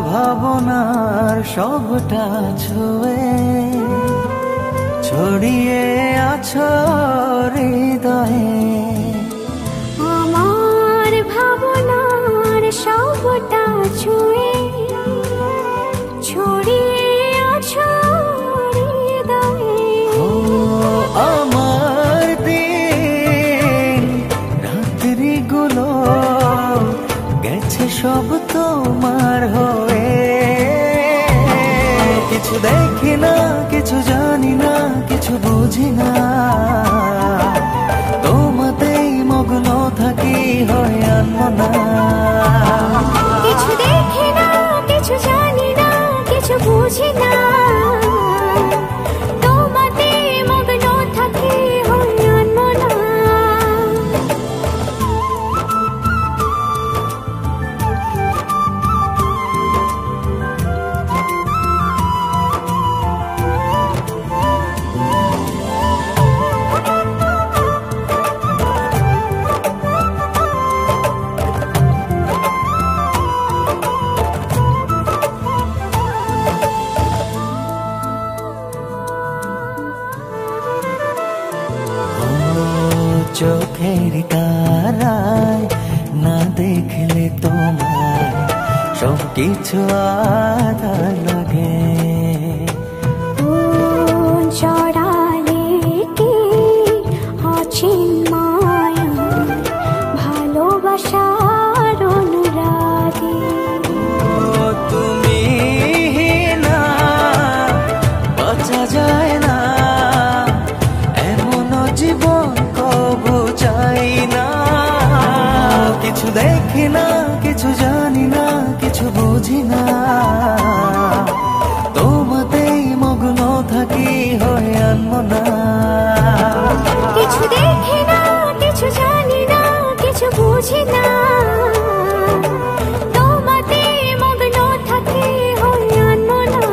ভাবনার সবটা ছুঁয়ে ছড়িয়ে আছো হৃদয়ে। আমার ভাবনার সবটা ছুঁয়ে ছড়িয়ে আছো হৃদয়ে। ও আমার দিন রাত্রিগুলো গেছে সব তোমার হয়ে। কিছু দেখি না, কিছু জানি না, কিছু বুঝি না, তোমাতেই মগ্ন থাকি হয় আনমনা। কিছু দেখি না, কিছু জানি না, কিছু বুঝি না, তোমাতে মগ্ন থাকি হয় আনমনা। চোখের তারায় না দেখলে তোমার সব কিছু আধার লাগে। জড়ালে কি অচিন মায়া ভালোবাসার অনুরাগে। তুমি না বাঁচা যায় না এমন জীবন কবু চাই না। কিছু দেখি না, কিছু জানি না, কিছু বুঝি না, তোমাতেই মগ্ন থাকি হয় আনমনা। কিছু দেখি না, কিছু জানি না, কিছু বুঝি না, তোমাতে মগ্ন থাকি হয় আনমনা।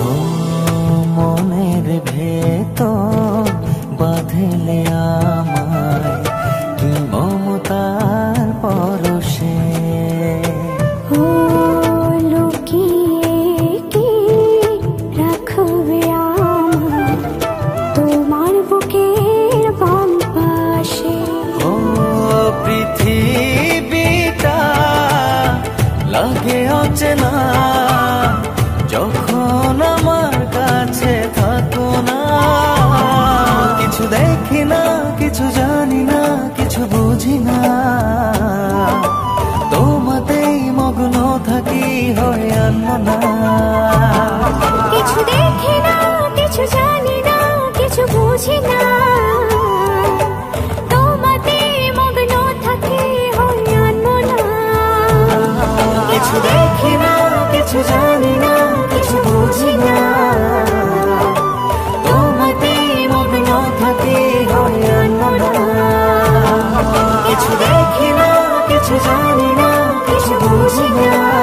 ও মনের ভেতর বাঁধলে আমায় কি মমতার পরশে। ও লুকিয়ে কি রাখবে আমায় তোমার বুকের বাম পাশে। ও পৃথিবীটা লাগে অচেনা যখন আমার কাছে থাকো না। কিছু দেখি না, কিছু জানি না, কিছু বুঝি না, তোমাতেই মগ্ন থাকি হয় আনমনা। কিছু দেখি না, কিছু জানি না, কিছু বুঝি না, তোমাতে মগ্ন থাকি হয় আনমনা। কিছু দেখি না, কিছু জানি না, কিছু বুঝি না, তোমাতেই মগ্ন থাকি হয় আনমনা। কিছু দেখি না, কিছু জানি না, কিছু বুঝি না।